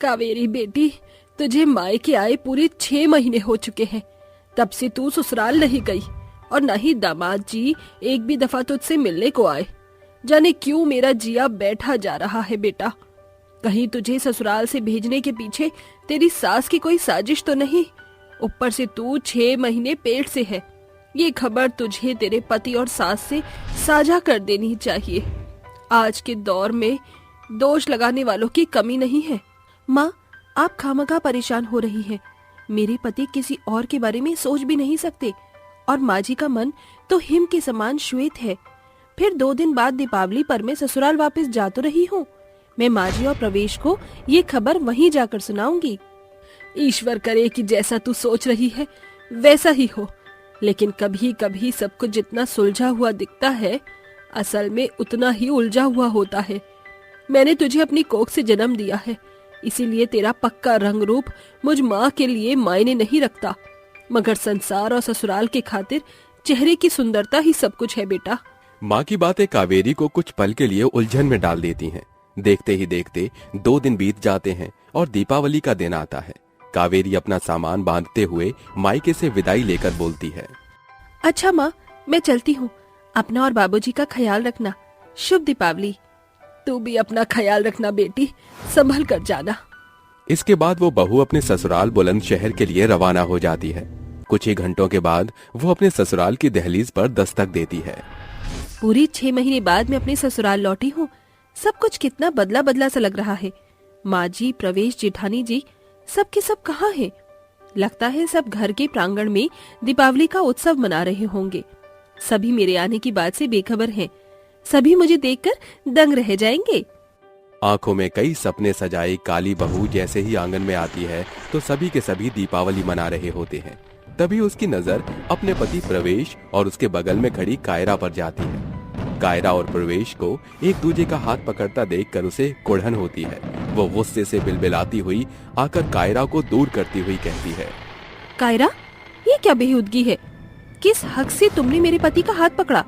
कावेरी बेटी, तुझे मायके आए पूरे 6 महीने हो चुके हैं। तब से तू ससुराल नहीं गई और न ही दामाद जी एक भी दफा तुझसे मिलने को आए। जाने क्यों मेरा जिया बैठा जा रहा है बेटा। कहीं तुझे ससुराल से भेजने के पीछे तेरी सास की कोई साजिश तो नहीं? ऊपर से तू 6 महीने पेट से है। ये खबर तुझे तेरे पति और सास से साझा कर देनी चाहिए। आज के दौर में दोष लगाने वालों की कमी नहीं है। माँ, आप खामखा परेशान हो रही हैं। मेरे पति किसी और के बारे में सोच भी नहीं सकते और माँ जी का मन तो हिम के समान श्वेत है। फिर 2 दिन बाद दीपावली पर मैं ससुराल वापस जा तो रही हूँ। मैं माँ जी और प्रवेश को ये खबर वहीं जाकर सुनाऊंगी। ईश्वर करे कि जैसा तू सोच रही है वैसा ही हो, लेकिन कभी कभी सब कुछ जितना सुलझा हुआ दिखता है असल में उतना ही उलझा हुआ होता है। मैंने तुझे अपनी कोख से जन्म दिया है, इसीलिए तेरा पक्का रंग रूप मुझ माँ के लिए मायने नहीं रखता, मगर संसार और ससुराल के खातिर चेहरे की सुंदरता ही सब कुछ है बेटा। माँ की बातें कावेरी को कुछ पल के लिए उलझन में डाल देती हैं। देखते ही देखते 2 दिन बीत जाते हैं और दीपावली का दिन आता है। कावेरी अपना सामान बांधते हुए मायके से विदाई लेकर बोलती है, अच्छा माँ, मैं चलती हूँ। अपना और बाबूजी का ख्याल रखना। शुभ दीपावली। तू भी अपना ख्याल रखना बेटी, संभल कर जाना। इसके बाद वो बहू अपने ससुराल बुलंदशहर के लिए रवाना हो जाती है। कुछ ही घंटों के बाद वो अपने ससुराल की दहलीज पर दस्तक देती है। पूरी 6 महीने बाद मैं अपने ससुराल लौटी हूँ। सब कुछ कितना बदला बदला सा लग रहा है। माँ जी, प्रवेश, जेठानी जी सब के सब कहाँ हैं? लगता है सब घर के प्रांगण में दीपावली का उत्सव मना रहे होंगे। सभी मेरे आने की बात से बेखबर हैं। सभी मुझे देखकर दंग रह जाएंगे। आंखों में कई सपने सजाई काली बहू जैसे ही आंगन में आती है तो सभी के सभी दीपावली मना रहे होते हैं। तभी उसकी नजर अपने पति प्रवेश और उसके बगल में खड़ी कायरा पर जाती है। कायरा और प्रवेश को एक दूसरे का हाथ पकड़ता देखकर उसे कुढ़न होती है। वो गुस्से से बिलबिलाती हुई आकर कायरा को दूर करती हुई कहती है, कायरा, ये क्या बेहुदगी है? किस हक से तुमने मेरे पति का हाथ पकड़ा?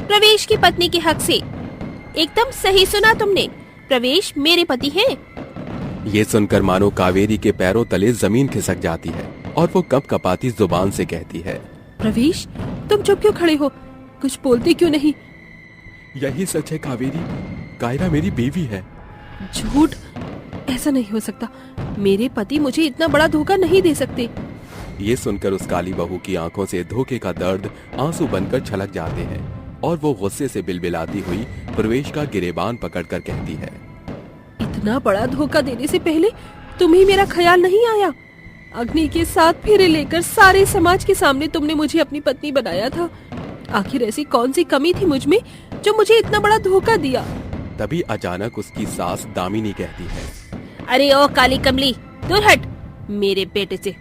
प्रवेश की पत्नी के हक से। एकदम सही सुना तुमने, प्रवेश मेरे पति हैं। ये सुनकर मानो कावेरी के पैरों तले जमीन खिसक जाती है और वो कपकपाती जुबान से कहती है, प्रवेश, तुम चुप क्यों खड़े हो? कुछ बोलते क्यों नहीं? यही सच है कावेरी, कायरा मेरी बीवी है। झूठ, ऐसा नहीं हो सकता। मेरे पति मुझे इतना बड़ा धोखा नहीं दे सकते। ये सुनकर उस काली बहू की आंखों से धोखे का दर्द आंसू बनकर छलक जाते हैं और वो गुस्से से बिलबिलाती हुई प्रवेश का गिरेबान पकड़कर कहती है, इतना बड़ा धोखा देने से पहले तुम्हें मेरा ख्याल नहीं आया? अग्नि के 7 फेरे लेकर सारे समाज के सामने तुमने मुझे अपनी पत्नी बनाया था। आखिर ऐसी कौन सी कमी थी मुझ में जो मुझे इतना बड़ा धोखा दिया? तभी अचानक उसकी सास दामिनी कहती है, अरे ओ काली कमली, दूर हट मेरे बेटे से।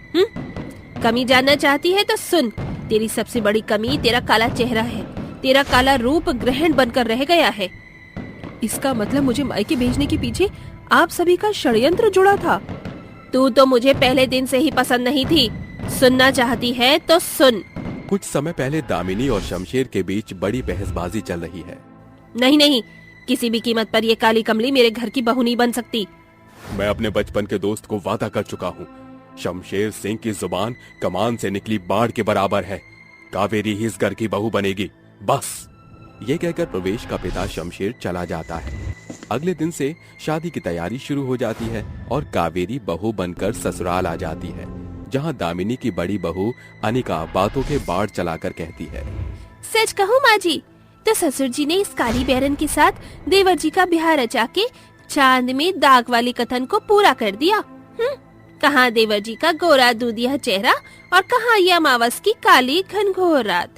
कमी जानना चाहती है तो सुन, तेरी सबसे बड़ी कमी तेरा काला चेहरा है। तेरा काला रूप ग्रहण बनकर रह गया है। इसका मतलब मुझे मायके भेजने के पीछे आप सभी का षड्यंत्र जुड़ा था। तू तो मुझे पहले दिन से ही पसंद नहीं थी। सुनना चाहती है तो सुन। कुछ समय पहले दामिनी और शमशेर के बीच बड़ी बहसबाजी चल रही है। नहीं, किसी भी कीमत पर ये काली कमली मेरे घर की बहू नहीं बन सकती। मैं अपने बचपन के दोस्त को वादा कर चुका हूँ। शमशेर सिंह की जुबान कमान से निकली बाढ़ के बराबर है। कावेरी ही इस घर की बहू बनेगी, बस। ये कहकर प्रवेश का पिता शमशेर चला जाता है। अगले दिन से शादी की तैयारी शुरू हो जाती है और कावेरी बहू बनकर ससुराल आ जाती है, जहाँ दामिनी की बड़ी बहू अनिका बातों के बाढ़ चलाकर कहती है, सच कहूँ माँ जी, तो ससुर जी ने इस काली बैरन के साथ देवर जी का ब्याह रचा के चांद में दाग वाली कथन को पूरा कर दिया। कहाँ देवर जी का गोरा दूधिया चेहरा और कहाँ ये अमावस की काली घनघोर रात।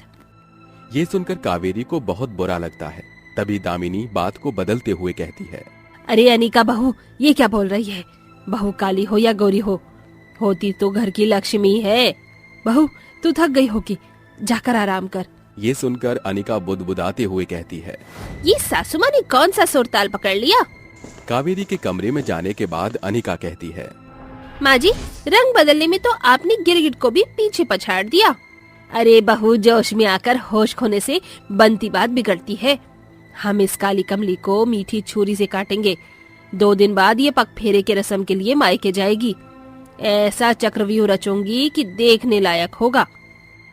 ये सुनकर कावेरी को बहुत बुरा लगता है। तभी दामिनी बात को बदलते हुए कहती है, अरे अनिका बहू, ये क्या बोल रही है? बहू काली हो या गोरी होती तो घर की लक्ष्मी है। बहू, तू थक गई होगी, जाकर आराम कर। ये सुनकर अनिका बुदबुदाते हुए कहती है, ये सासू माँ ने कौन सा सुरताल पकड़ लिया? कावेरी के कमरे में जाने के बाद अनिका कहती है, माँ जी, रंग बदलने में तो आपने गिरगिट को भी पीछे पछाड़ दिया। अरे बहू, जोश में आकर होश खोने से बनती बात बिगड़ती है। हम इस काली कमली को मीठी छुरी से काटेंगे। 2 दिन बाद ये पगफेरे के रस्म के लिए मायके जाएगी। ऐसा चक्रव्यूह रचूंगी कि देखने लायक होगा।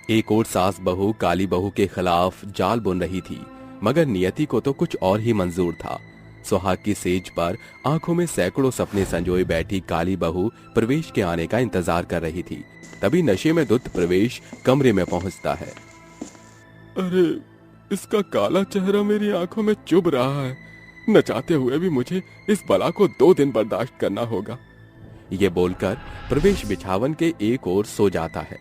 एक और सास बहू काली बहू के खिलाफ जाल बुन रही थी, मगर नियति को तो कुछ और ही मंजूर था। सुहाग की सेज पर आंखों में सैकड़ों सपने संजोए बैठी काली बहू प्रवेश के आने का इंतजार कर रही थी। तभी नशे में धुत प्रवेश कमरे में पहुंचता है। अरे, इसका काला चेहरा मेरी आंखों में चुभ रहा है। न चाहते हुए भी मुझे इस बला को 2 दिन बर्दाश्त करना होगा। ये बोलकर प्रवेश बिछावन के एक ओर सो जाता है।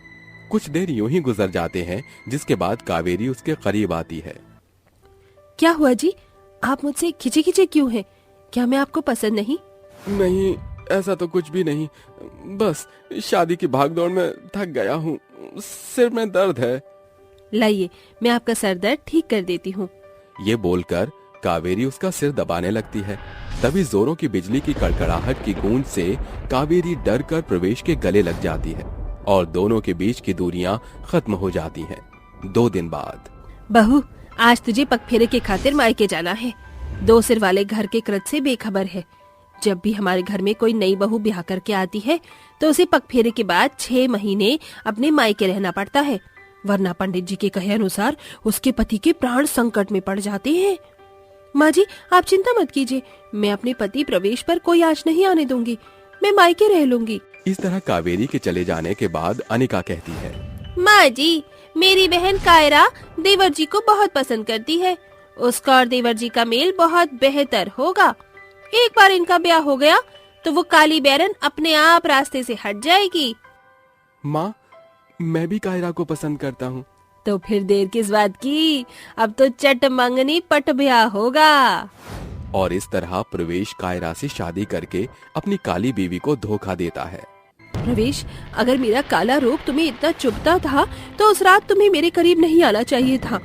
कुछ देर यूं ही गुजर जाते हैं, जिसके बाद कावेरी उसके करीब आती है। क्या हुआ जी, आप मुझसे खिंचे खिंचे क्यों हैं? क्या मैं आपको पसंद नहीं? नहीं, ऐसा तो कुछ भी नहीं। बस शादी की भागदौड़ में थक गया हूँ, सिर में दर्द है। लाइए, मैं आपका सर दर्द ठीक कर देती हूँ। ये बोलकर कावेरी उसका सिर दबाने लगती है। तभी जोरों की बिजली की कड़कड़ाहट की गूंज से कावेरी डर कर प्रवेश के गले लग जाती है और दोनों के बीच की दूरियां खत्म हो जाती हैं। 2 दिन बाद। बहू, आज तुझे पगफेरे के खातिर मायके जाना है। 2 सिर वाले घर के कृत से बेखबर है। जब भी हमारे घर में कोई नई बहू ब्याह करके आती है तो उसे पगफेरे के बाद 6 महीने अपने मायके रहना पड़ता है, वरना पंडित जी के कहे अनुसार उसके पति के प्राण संकट में पड़ जाते हैं। माँ जी, आप चिंता मत कीजिए, मैं अपने पति प्रवेश पर कोई आँच नहीं आने दूंगी। मैं मायके रह लूंगी। इस तरह कावेरी के चले जाने के बाद अनिका कहती है, माँ जी, मेरी बहन कायरा देवर जी को बहुत पसंद करती है। उसका और देवर जी का मेल बहुत बेहतर होगा। एक बार इनका ब्याह हो गया तो वो काली बैरन अपने आप रास्ते से हट जाएगी। माँ, मैं भी कायरा को पसंद करता हूँ। तो फिर देर किस बात की, अब तो चट मंगनी पट ब्याह होगा। और इस तरह प्रवेश कायरा से शादी करके अपनी काली बीवी को धोखा देता है। प्रवेश, अगर मेरा काला रूप तुम्हें इतना चुभता था तो उस रात तुम्हें मेरे करीब नहीं आना चाहिए था।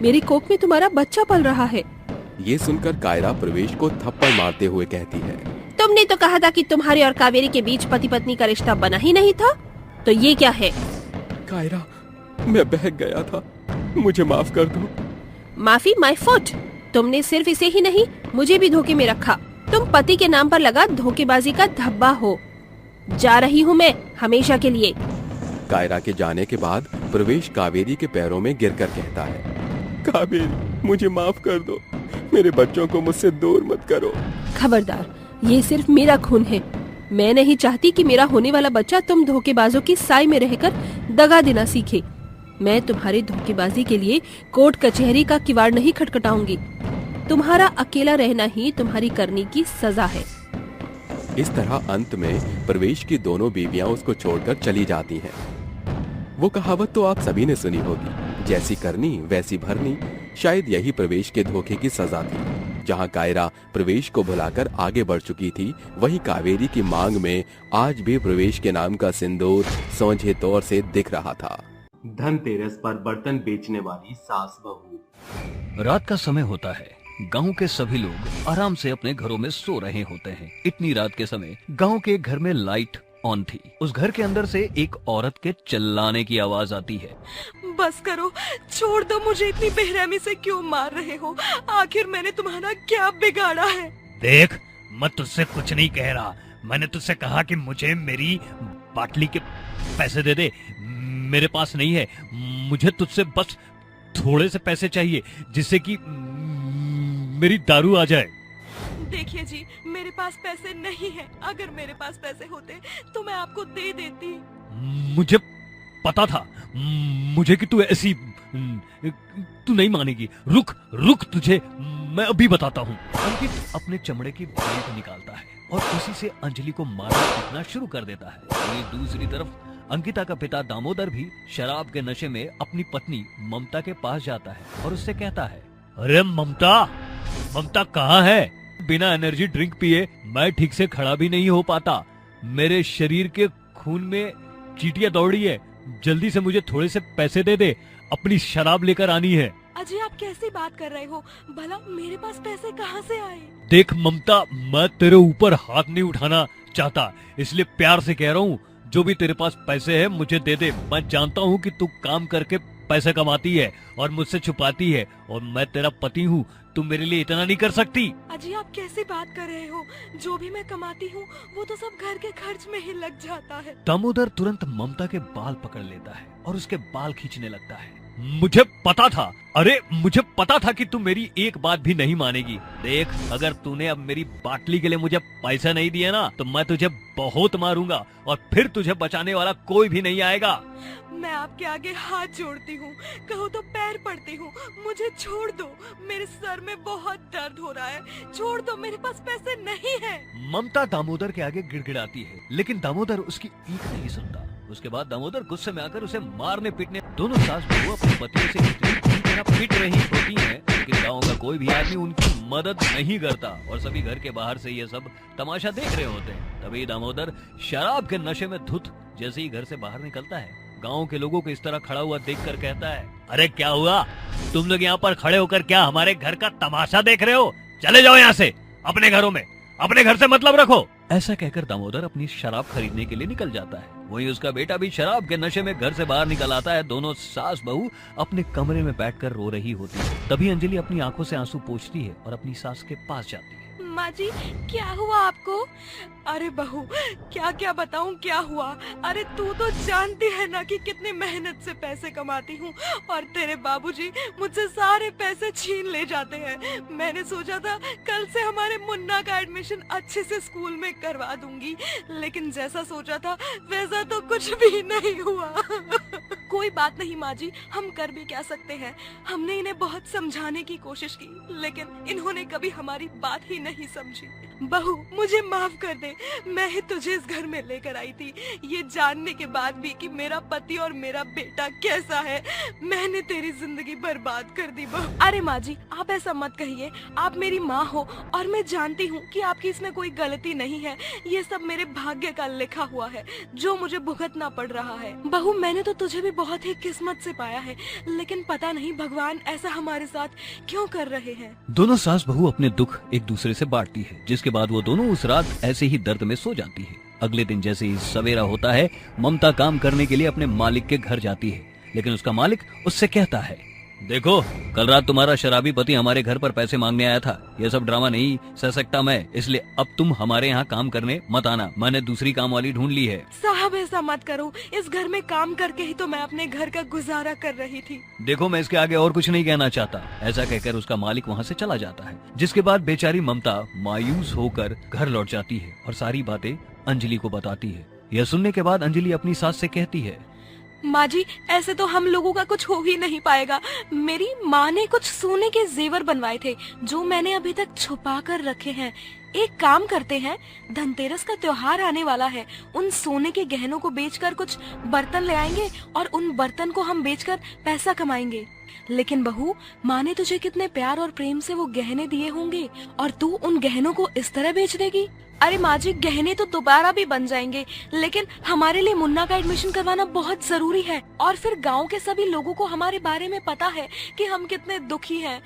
मेरी कोख में तुम्हारा बच्चा पल रहा है। ये सुनकर कायरा प्रवेश को थप्पड़ मारते हुए कहती है, तुमने तो कहा था कि तुम्हारे और कावेरी के बीच पति पत्नी का रिश्ता बना ही नहीं था, तो ये क्या है? कायरा, मैं बहक गया था, मुझे माफ कर दो। माफी माय फुट। तुमने सिर्फ इसे ही नहीं, मुझे भी धोखे में रखा। तुम पति के नाम पर लगा धोखेबाजी का धब्बा हो। जा रही हूँ मैं हमेशा के लिए। कायरा के जाने के बाद प्रवेश कावेरी के पैरों में गिरकर कहता है, कावेरी, मुझे माफ कर दो, मेरे बच्चों को मुझसे दूर मत करो। खबरदार, ये सिर्फ मेरा खून है। मैं नहीं चाहती कि मेरा होने वाला बच्चा तुम धोखेबाजों की साई में रहकर दगा देना सीखे। मैं तुम्हारे धोखेबाजी के लिए कोर्ट कचहरी का किवाड़ नहीं खटखटाऊंगी। तुम्हारा अकेला रहना ही तुम्हारी करनी की सजा है। इस तरह अंत में प्रवेश की दोनों बीवियां उसको छोड़कर चली जाती हैं। वो कहावत तो आप सभी ने सुनी होगी, जैसी करनी वैसी भरनी। शायद यही प्रवेश के धोखे की सजा थी। जहां कायरा प्रवेश को भुलाकर आगे बढ़ चुकी थी, वहीं कावेरी की मांग में आज भी प्रवेश के नाम का सिंदूर सोझे तौर से दिख रहा था। धनतेरस पर बर्तन बेचने वाली सास बहू। रात का समय होता है। गांव के सभी लोग आराम से अपने घरों में सो रहे होते हैं। इतनी रात के समय गांव के घर में लाइट ऑन थी। उस घर के अंदर से एक औरत के चिल्लाने की आवाज आती है। बस करो, छोड़ दो मुझे। इतनी बेरहमी से क्यों मार रहे हो? आखिर मैंने तुम्हारा क्या बिगाड़ा है? देख, मैं तुझसे कुछ नहीं कह रहा। मैंने तुझसे कहा कि मुझे मेरी बाटली के पैसे दे दे। मेरे पास नहीं है। मुझे तुझसे बस थोड़े से पैसे चाहिए, जिससे कि मेरी दारू आ जाए। देखिए जी, मेरे पास पैसे नहीं है। अगर मेरे पास पैसे होते तो मैं आपको दे देती। मुझे पता था मुझे कि तू ऐसी, तू नहीं मानेगी। रुक रुक, तुझे मैं अभी बताता हूँ। अंकित अपने चमड़े की ब्लेड निकालता है और उसी से अंजलि को मारना पीटना शुरू कर देता है। वहीं दूसरी तरफ अंकिता का पिता दामोदर भी शराब के नशे में अपनी पत्नी ममता के पास जाता है और उससे कहता है, अरे ममता, ममता कहाँ है? बिना एनर्जी ड्रिंक पिए मैं ठीक से खड़ा भी नहीं हो पाता। मेरे शरीर के खून में चींटियां दौड़ी है। जल्दी से मुझे थोड़े से पैसे दे दे, अपनी शराब लेकर आनी है। अजय, आप कैसी बात कर रहे हो? भला मेरे पास पैसे कहाँ से आए? देख ममता, मैं तेरे ऊपर हाथ नहीं उठाना चाहता, इसलिए प्यार से कह रहा हूँ, जो भी तेरे पास पैसे है मुझे दे दे। मैं जानता हूँ कि तू काम करके पैसे कमाती है और मुझसे छुपाती है, और मैं तेरा पति हूँ, तुम मेरे लिए इतना नहीं कर सकती? अजी आप कैसी बात कर रहे हो? जो भी मैं कमाती हूँ वो तो सब घर के खर्च में ही लग जाता है। दामोदर तुरंत ममता के बाल पकड़ लेता है और उसके बाल खींचने लगता है। मुझे पता था, अरे मुझे पता था कि तू मेरी एक बात भी नहीं मानेगी। देख, अगर तूने अब मेरी बाटली के लिए मुझे पैसा नहीं दिए ना, तो मैं तुझे बहुत मारूंगा और फिर तुझे बचाने वाला कोई भी नहीं आएगा। मैं आपके आगे हाथ जोड़ती हूँ, कहो तो पैर पड़ती हूँ, मुझे छोड़ दो। मेरे सर में बहुत दर्द हो रहा है, छोड़ दो, मेरे पास पैसे नहीं है। ममता दामोदर के आगे गिड़गिड़ाती है, लेकिन दामोदर उसकी एक नहीं सुनता। उसके बाद दामोदर गुस्से में आकर उसे मारने पीटने, दोनों सास बहू अपने पतियों से इतनी बुरी तरह पीट रही होती हैं कि गांव का कोई भी आदमी उनकी मदद नहीं करता और सभी घर के बाहर से ये सब तमाशा देख रहे होते हैं। तभी दामोदर शराब के नशे में धुत जैसे ही घर से बाहर निकलता है, गांव के लोगों को इस तरह खड़ा हुआ देखकर कहता है, अरे क्या हुआ, तुम लोग यहाँ पर खड़े होकर क्या हमारे घर का तमाशा देख रहे हो? चले जाओ यहाँ से, अपने घरों में, अपने घर से मतलब रखो। ऐसा कहकर दामोदर अपनी शराब खरीदने के लिए निकल जाता है। वहीं उसका बेटा भी शराब के नशे में घर से बाहर निकल आता है। दोनों सास बहू अपने कमरे में बैठकर रो रही होती है। तभी अंजलि अपनी आंखों से आंसू पोंछती है और अपनी सास के पास जाती है। माँ जी क्या हुआ आपको? अरे बहू क्या क्या बताऊं क्या हुआ? अरे तू तो जानती है ना कि कितनी मेहनत से पैसे कमाती हूँ और तेरे बाबूजी मुझसे सारे पैसे छीन ले जाते हैं। मैंने सोचा था कल से हमारे मुन्ना का एडमिशन अच्छे से स्कूल में करवा दूंगी, लेकिन जैसा सोचा था वैसा तो कुछ भी नहीं हुआ। कोई बात नहीं माँ जी, हम कर भी क्या सकते हैं। हमने इन्हें बहुत समझाने की कोशिश की, लेकिन इन्होंने कभी हमारी बात ही नहीं समझी। बहू मुझे माफ कर दे, मैं ही तुझे इस घर में लेकर आई थी, ये जानने के बाद भी कि मेरा पति और मेरा बेटा कैसा है। मैंने तेरी जिंदगी बर्बाद कर दी बहू। अरे माँ जी आप ऐसा मत कहिए, आप मेरी माँ हो और मैं जानती हूँ कि आपकी इसमें कोई गलती नहीं है। ये सब मेरे भाग्य का लिखा हुआ है जो मुझे भुगतना पड़ रहा है। बहू मैंने तो तुझे भी बहुत ही किस्मत से पाया है, लेकिन पता नहीं भगवान ऐसा हमारे साथ क्यों कर रहे हैं। दोनों सास बहू अपने दुख एक दूसरे से बांटती है, जिसके बाद वो दोनों उस रात ऐसे ही दर्द में सो जाती है। अगले दिन जैसे ही सवेरा होता है, ममता काम करने के लिए अपने मालिक के घर जाती है, लेकिन उसका मालिक उससे कहता है, देखो कल रात तुम्हारा शराबी पति हमारे घर पर पैसे मांगने आया था। ये सब ड्रामा नहीं सह सकता मैं, इसलिए अब तुम हमारे यहाँ काम करने मत आना, मैंने दूसरी काम वाली ढूंढ ली है। साहब ऐसा मत करो, इस घर में काम करके ही तो मैं अपने घर का गुजारा कर रही थी। देखो मैं इसके आगे और कुछ नहीं कहना चाहता। ऐसा कहकर उसका मालिक वहाँ से चला जाता है, जिसके बाद बेचारी ममता मायूस होकर घर लौट जाती है और सारी बातें अंजलि को बताती है। यह सुनने के बाद अंजलि अपनी सास से कहती है, माँ जी ऐसे तो हम लोगों का कुछ हो ही नहीं पाएगा। मेरी माँ ने कुछ सोने के जेवर बनवाए थे जो मैंने अभी तक छुपा कर रखे हैं। एक काम करते हैं, धनतेरस का त्योहार आने वाला है, उन सोने के गहनों को बेचकर कुछ बर्तन ले आएंगे और उन बर्तन को हम बेचकर पैसा कमाएंगे। लेकिन बहू माँ ने तुझे कितने प्यार और प्रेम से वो गहने दिए होंगे और तू उन गहनों को इस तरह बेच देगी। अरे माँ जी गहने तो दोबारा भी बन जाएंगे, लेकिन हमारे लिए मुन्ना का एडमिशन करवाना बहुत जरूरी है और फिर गांव के सभी लोगों को हमारे बारे में पता है कि हम कितने दुखी हैं।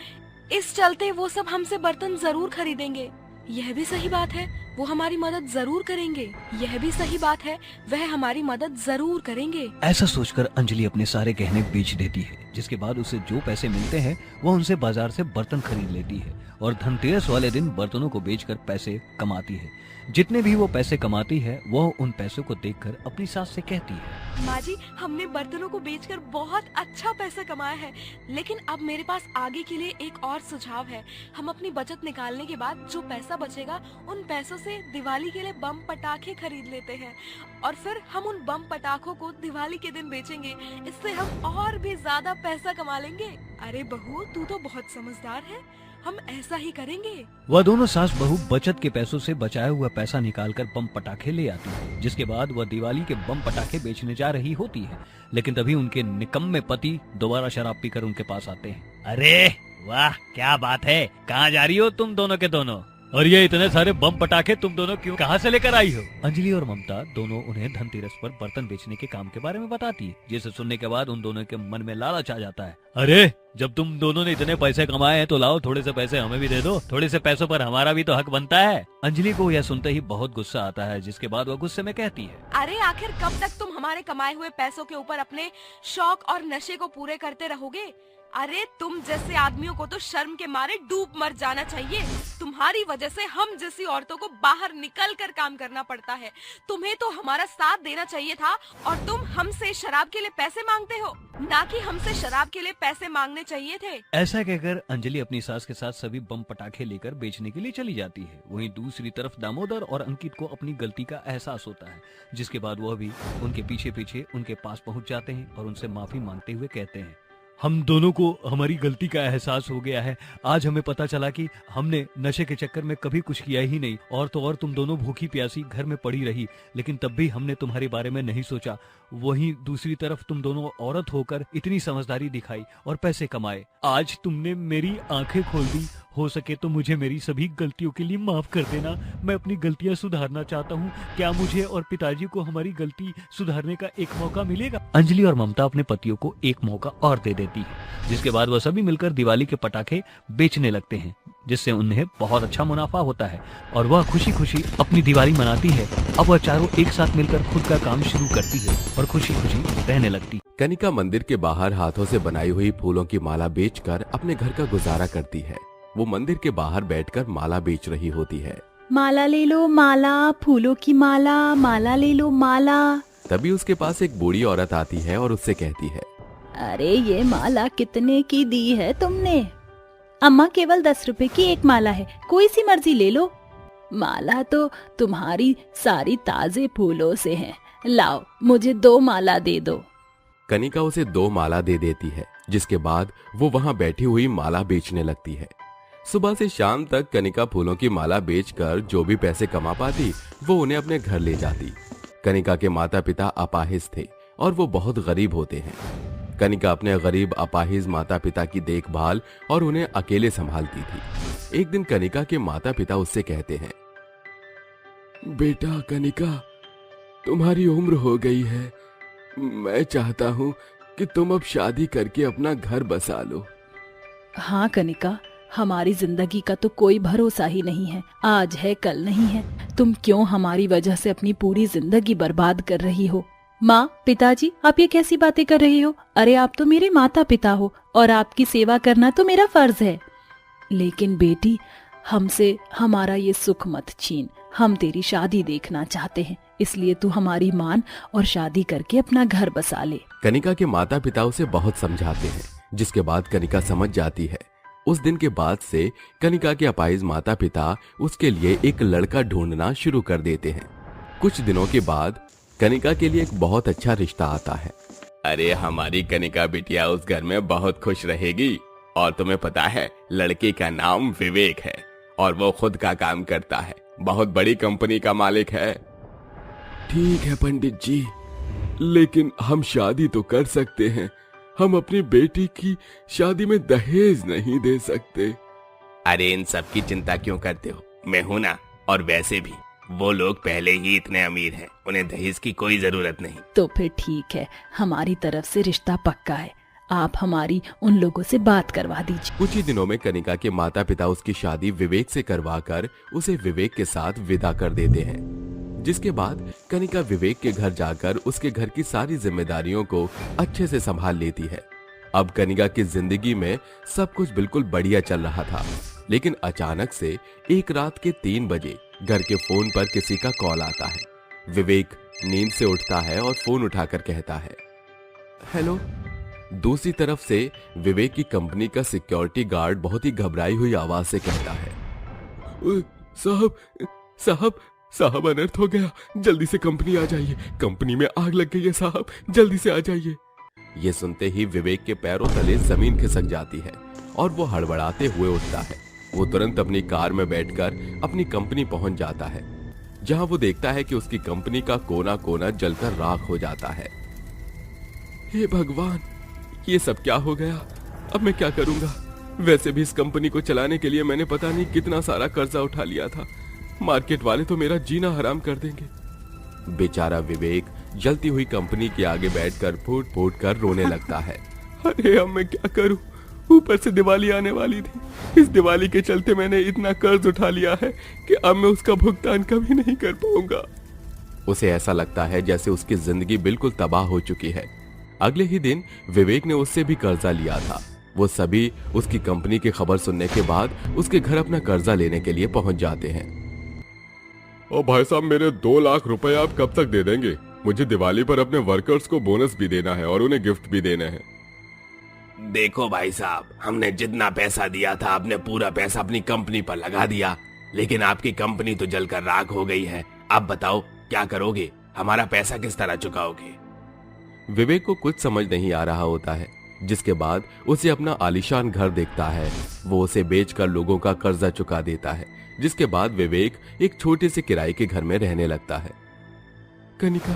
इस चलते वो सब हमसे बर्तन जरूर खरीदेंगे। यह भी सही बात है, वो हमारी मदद जरूर करेंगे। यह भी सही बात है, वह हमारी मदद जरूर करेंगे। ऐसा सोचकर अंजलि अपने सारे गहने बेच देती है, जिसके बाद उसे जो पैसे मिलते हैं वो उनसे बाजार से बर्तन खरीद लेती है और धनतेरस वाले दिन बर्तनों को बेचकर पैसे कमाती है। जितने भी वो पैसे कमाती है वह उन पैसों को देखकर अपनी सास से कहती है, माँ जी हमने बर्तनों को बेचकर बहुत अच्छा पैसा कमाया है, लेकिन अब मेरे पास आगे के लिए एक और सुझाव है। हम अपनी बचत निकालने के बाद जो पैसा बचेगा उन पैसों से दिवाली के लिए बम पटाखे खरीद लेते हैं और फिर हम उन बम पटाखों को दिवाली के दिन बेचेंगे। इससे हम और भी ज्यादा पैसा कमा लेंगे। अरे बहू तू तो बहुत समझदार है, हम ऐसा ही करेंगे। वह दोनों सास बहू बचत के पैसों से बचाया हुआ पैसा निकालकर बम पटाखे ले आती है, जिसके बाद वह दिवाली के बम पटाखे बेचने जा रही होती है। लेकिन तभी उनके निकम्मे पति दोबारा शराब पीकर उनके पास आते हैं। अरे वाह क्या बात है, कहाँ जा रही हो तुम दोनों के दोनों? और ये इतने सारे बम पटाखे तुम दोनों क्यों कहाँ से लेकर आई हो? अंजलि और ममता दोनों उन्हें धनतेरस पर बर्तन बेचने के काम के बारे में बताती है, जिसे सुनने के बाद उन दोनों के मन में लालच आ जाता है। अरे जब तुम दोनों ने इतने पैसे कमाए हैं तो लाओ थोड़े से पैसे हमें भी दे दो, थोड़े से पैसों पर हमारा भी तो हक बनता है। अंजलि को यह सुनते ही बहुत गुस्सा आता है, जिसके बाद वह गुस्से में कहती है, अरे आखिर कब तक तुम हमारे कमाए हुए पैसों के ऊपर अपने शौक और नशे को पूरे करते रहोगे? अरे तुम जैसे आदमियों को तो शर्म के मारे डूब मर जाना चाहिए। तुम्हारी वजह से हम जैसी औरतों को बाहर निकल कर काम करना पड़ता है। तुम्हें तो हमारा साथ देना चाहिए था और तुम हमसे शराब के लिए पैसे मांगते हो, ना कि हमसे शराब के लिए पैसे मांगने चाहिए थे। ऐसा कहकर अंजलि अपनी सास के साथ सभी बम पटाखे लेकर बेचने के लिए चली जाती है। वहीं दूसरी तरफ दामोदर और अंकित को अपनी गलती का एहसास होता है, जिसके बाद वह भी उनके पीछे पीछे उनके पास पहुंच जाते हैं और उनसे माफी मांगते हुए कहते हैं, हम दोनों को हमारी गलती का एहसास हो गया है। आज हमें पता चला कि हमने नशे के चक्कर में कभी कुछ किया ही नहीं, और तो और तुम दोनों भूखी प्यासी घर में पड़ी रही, लेकिन तब भी हमने तुम्हारे बारे में नहीं सोचा। वहीं दूसरी तरफ तुम दोनों औरत होकर इतनी समझदारी दिखाई और पैसे कमाए। आज तुमने मेरी आंखें खोल दी। हो सके तो मुझे मेरी सभी गलतियों के लिए माफ कर देना। मैं अपनी गलतियां सुधारना चाहता हूँ। क्या मुझे और पिताजी को हमारी गलती सुधारने का एक मौका मिलेगा? अंजलि और ममता अपने पतियों को एक मौका और दे देती है, जिसके बाद वह सभी मिलकर दिवाली के पटाखे बेचने लगते हैं, जिससे उन्हें बहुत अच्छा मुनाफा होता है और वह खुशी खुशी अपनी दिवाली मनाती है। अब वह चारों एक साथ मिलकर खुद का काम शुरू करती है और खुशी खुशी रहने लगती। कनिका मंदिर के बाहर हाथों से बनाई हुई फूलों की माला बेचकर अपने घर का गुजारा करती है। वो मंदिर के बाहर बैठकर माला बेच रही होती है। माला ले लो माला, फूलों की माला, माला ले लो माला। तभी उसके पास एक बूढ़ी औरत आती है और उससे कहती है, अरे ये माला कितने की दी है तुमने? अम्मा केवल 10 रुपए की एक माला है, कोई सी मर्जी ले लो। माला तो तुम्हारी सारी ताजे फूलों से है, लाओ मुझे 2 माला दे दो। कनिका उसे 2 माला दे देती है, जिसके बाद वो वहाँ बैठी हुई माला बेचने लगती है। सुबह से शाम तक कनिका फूलों की माला बेचकर जो भी पैसे कमा पाती वो उन्हें अपने घर ले जाती। कनिका के माता पिता अपाहिज थे और वो बहुत गरीब होते हैं। कनिका अपने गरीब अपाहिज माता पिता की देखभाल और उन्हें अकेले संभालती थी। एक दिन कनिका के माता पिता उससे कहते हैं, बेटा कनिका, तुम्हारी उम्र हो गई है। मैं चाहता हूँ कि तुम अब शादी करके अपना घर बसा लो। हाँ कनिका, हमारी जिंदगी का तो कोई भरोसा ही नहीं है। आज है कल नहीं है। तुम क्यों हमारी वजह से अपनी पूरी जिंदगी बर्बाद कर रही हो? माँ, पिताजी, आप ये कैसी बातें कर रही हो? अरे आप तो मेरे माता पिता हो और आपकी सेवा करना तो मेरा फर्ज है। लेकिन बेटी, हमसे हमारा ये सुख मत छीन। हम तेरी शादी देखना चाहते हैं, इसलिए तू हमारी मान और शादी करके अपना घर बसा ले। कनिका के माता पिता उसे बहुत समझाते हैं, जिसके बाद कनिका समझ जाती है। उस दिन के बाद से कनिका के अपाहिज माता पिता उसके लिए एक लड़का ढूंढना शुरू कर देते हैं। कुछ दिनों के बाद कनिका के लिए एक बहुत अच्छा रिश्ता आता है। अरे हमारी कनिका बिटिया उस घर में बहुत खुश रहेगी। और तुम्हें पता है, लड़के का नाम विवेक है और वो खुद का काम करता है, बहुत बड़ी कंपनी का मालिक है। ठीक है पंडित जी, लेकिन हम शादी तो कर सकते हैं। हम अपनी बेटी की शादी में दहेज नहीं दे सकते। अरे इन सब की चिंता क्यों करते हो, मैं हूं ना। और वैसे भी वो लोग पहले ही इतने अमीर हैं, उन्हें दहेज की कोई जरूरत नहीं। तो फिर ठीक है, हमारी तरफ से रिश्ता पक्का है। आप हमारी उन लोगों से बात करवा दीजिए। कुछ ही दिनों में कनिका के माता पिता उसकी शादी विवेक से करवाकर उसे विवेक के साथ विदा कर देते हैं। जिसके बाद कनिका विवेक के घर जाकर उसके घर की सारी जिम्मेदारियों को अच्छे से संभाल लेती है। अब कनिका की जिंदगी में सब कुछ बिल्कुल बढ़िया चल रहा था, लेकिन अचानक से एक रात के 3 बजे घर के फोन पर किसी का कॉल आता है। विवेक नींद से उठता है और फोन उठाकर कहता है, हेलो। दूसरी तरफ से विवेक की कंपनी का सिक्योरिटी गार्ड बहुत ही घबराई हुई आवाज से कहता है, साहब साहब साहब, अनर्थ हो गया, जल्दी से कंपनी आ जाइए। कंपनी में आग लग गई है साहब, जल्दी से आ जाइए। ये सुनते ही विवेक के पैरों तले जमीन खिसक जाती है और वो हड़बड़ाते हुए उठता है। वो तुरंत अपनी कार में बैठकर अपनी कंपनी पहुंच जाता है, जहां वो देखता है कि उसकी कंपनी का कोना कोना जलकर राख हो जाता है। हे भगवान, ये सब क्या हो गया? अब मैं क्या करूंगा? वैसे भी इस कंपनी को चलाने के लिए मैंने पता नहीं कितना सारा कर्जा उठा लिया था। मार्केट वाले तो मेरा जीना हराम कर देंगे। बेचारा विवेक जलती हुई कंपनी के आगे बैठकर फूट फूट कर रोने लगता है। अरे अब मैं क्या करूं? ऊपर से दिवाली आने वाली थी। इस दिवाली के चलते मैंने इतना कर्ज उठा लिया है कि अब मैं उसका भुगतान कभी नहीं कर पाऊंगा। उसे ऐसा लगता है जैसे उसकी जिंदगी बिल्कुल तबाह हो चुकी है। अगले ही दिन विवेक ने उससे भी कर्जा लिया था। वो सभी उसकी कंपनी की खबर सुनने के बाद उसके घर अपना कर्जा लेने के लिए पहुंच जाते हैं। ओ भाई साहब, मेरे 2 लाख रुपए आप कब तक दे देंगे? मुझे दिवाली पर अपने वर्कर्स को बोनस भी देना है और उन्हें गिफ्ट भी देने हैं। देखो भाई साहब, हमने जितना पैसा दिया था आपने पूरा पैसा अपनी कंपनी पर लगा दिया, लेकिन आपकी कंपनी तो जलकर राख हो गई है। अब बताओ क्या करोगे? हमारा पैसा किस तरह चुकाओगे? विवेक को कुछ समझ नहीं आ रहा होता है, जिसके बाद उसे अपना आलीशान घर देखता है। वो उसे बेचकर लोगों का कर्जा चुका देता है, जिसके बाद विवेक एक छोटे से किराए के घर में रहने लगता है। कनिका,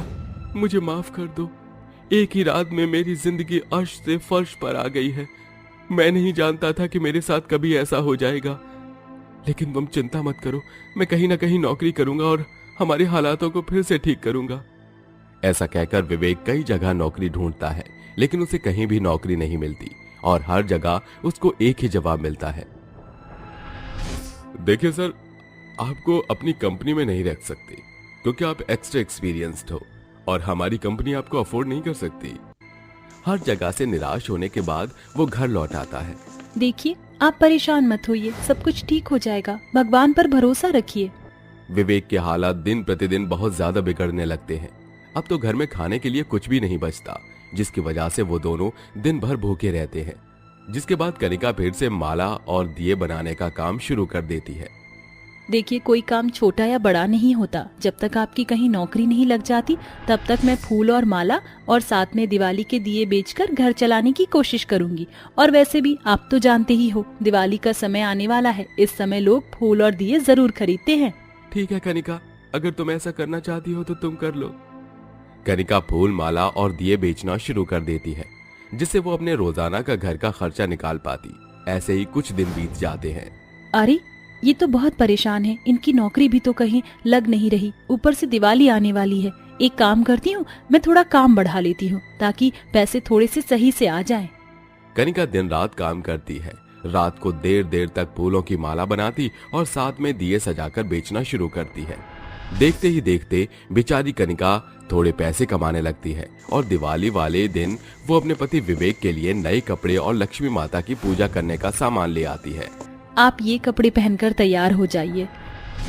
मुझे माफ कर दो। एक ही रात में मेरी जिंदगी अर्श से फर्श पर आ गई है। मैं नहीं जानता था कि मेरे साथ कभी ऐसा हो जाएगा, लेकिन तुम चिंता मत करो, मैं कहीं ना कहीं नौकरी करूंगा और हमारे हालातों को फिर से ठीक करूंगा। ऐसा कहकर विवेक कई जगह नौकरी ढूंढता है, लेकिन उसे कहीं भी नौकरी नहीं मिलती और हर जगह उसको एक ही जवाब मिलता है। देखिए सर, आपको अपनी कंपनी में नहीं रख सकते क्योंकि आप एक्स्ट्रा एक्सपीरियंस्ड हो और हमारी कंपनी आपको अफोर्ड नहीं कर सकती। हर जगह से निराश होने के बाद वो घर लौट आता है। देखिए, आप परेशान मत होइए, सब कुछ ठीक हो जाएगा। भगवान पर भरोसा रखिए। विवेक के हालात दिन प्रतिदिन बहुत ज्यादा बिगड़ने लगते हैं। अब तो घर में खाने के लिए कुछ भी नहीं बचता, जिसकी वजह से वो दोनों दिन भर भूखे रहते हैं। जिसके बाद कनिका फिर से माला और दिए बनाने का काम शुरू कर देती है। देखिए, कोई काम छोटा या बड़ा नहीं होता। जब तक आपकी कहीं नौकरी नहीं लग जाती तब तक मैं फूल और माला और साथ में दिवाली के दिए बेचकर घर चलाने की कोशिश करूंगी। और वैसे भी आप तो जानते ही हो, दिवाली का समय आने वाला है। इस समय लोग फूल और दिए जरूर खरीदते हैं। ठीक है कनिका, अगर तुम ऐसा करना चाहती हो तो तुम कर लो। कनिका फूल, माला और दिए बेचना शुरू कर देती है, जिससे वो अपने रोजाना का घर का खर्चा निकाल पाती। ऐसे ही कुछ दिन बीत जाते हैं। अरे, ये तो बहुत परेशान है। इनकी नौकरी भी तो कहीं लग नहीं रही, ऊपर से दिवाली आने वाली है। एक काम करती हूँ, मैं थोड़ा काम बढ़ा लेती हूँ ताकि पैसे थोड़े से सही से आ जाएं। कनिका दिन रात काम करती है। रात को देर देर तक फूलों की माला बनाती और साथ में दिए सजाकर बेचना शुरू करती है। देखते ही देखते बेचारी कनिका थोड़े पैसे कमाने लगती है और दिवाली वाले दिन वो अपने पति विवेक के लिए नए कपड़े और लक्ष्मी माता की पूजा करने का सामान ले आती है। आप ये कपड़े पहनकर तैयार हो जाइए,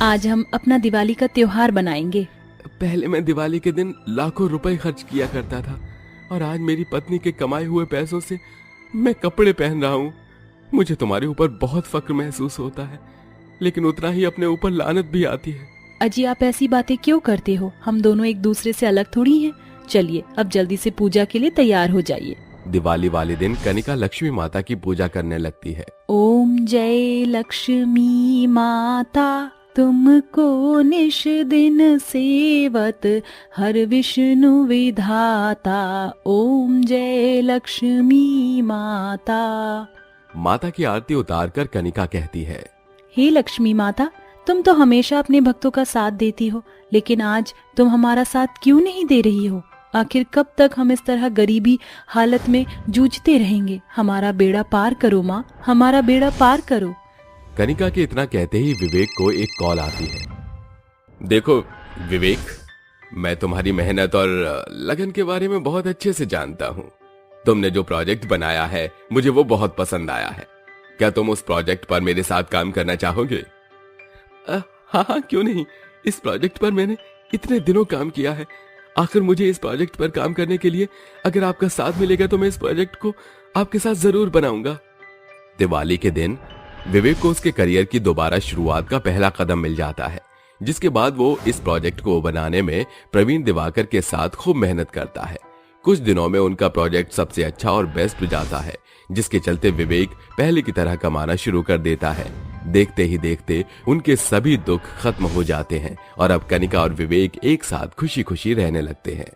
आज हम अपना दिवाली का त्योहार बनाएंगे। पहले मैं दिवाली के दिन लाखों रुपए खर्च किया करता था और आज मेरी पत्नी के कमाए हुए पैसों से मैं कपड़े पहन रहा हूँ। मुझे तुम्हारे ऊपर बहुत फक्र महसूस होता है, लेकिन उतना ही अपने ऊपर लानत भी आती है। अजी, आप ऐसी बातें क्यों करते हो? हम दोनों एक दूसरे से अलग थोड़ी हैं। चलिए, अब जल्दी से पूजा के लिए तैयार हो जाइए। दिवाली वाले दिन कनिका लक्ष्मी माता की पूजा करने लगती है। ओम जय लक्ष्मी माता, तुमको निश दिन सेवत, हर विष्णु विधाता। ओम जय लक्ष्मी माता। माता की आरती उतारकर कनिका कहती है, हे लक्ष्मी माता, तुम तो हमेशा अपने भक्तों का साथ देती हो, लेकिन आज तुम हमारा साथ क्यों नहीं दे रही हो? आखिर कब तक हम इस तरह गरीबी हालत में जूझते रहेंगे? हमारा बेड़ा पार करो माँ, हमारा बेड़ा पार करो। कनिका के इतना कहते ही विवेक को एक कॉल आती है। देखो विवेक, मैं तुम्हारी मेहनत और लगन के बारे में बहुत अच्छे से जानता हूँ। तुमने जो प्रोजेक्ट बनाया है मुझे वो बहुत पसंद आया है। क्या तुम उस प्रोजेक्ट पर मेरे साथ काम करना चाहोगे? हाँ, क्यों नहीं। इस प्रोजेक्ट पर मैंने इतने दिनों काम किया है। आखिर मुझे इस प्रोजेक्ट पर काम करने के लिए अगर आपका साथ मिलेगा तो मैं इस प्रोजेक्ट को आपके साथ जरूर बनाऊंगा। दिवाली के दिन विवेक को उसके करियर की दोबारा शुरुआत का पहला कदम मिल जाता है, जिसके बाद वो इस प्रोजेक्ट को बनाने में प्रवीण दिवाकर के साथ खूब मेहनत करता है। कुछ दिनों में उनका प्रोजेक्ट सबसे अच्छा और बेस्ट जाता है, जिसके चलते विवेक पहले की तरह कमाना शुरू कर देता है। देखते ही देखते उनके सभी दुख खत्म हो जाते हैं और अब कनिका और विवेक एक साथ खुशी खुशी रहने लगते हैं।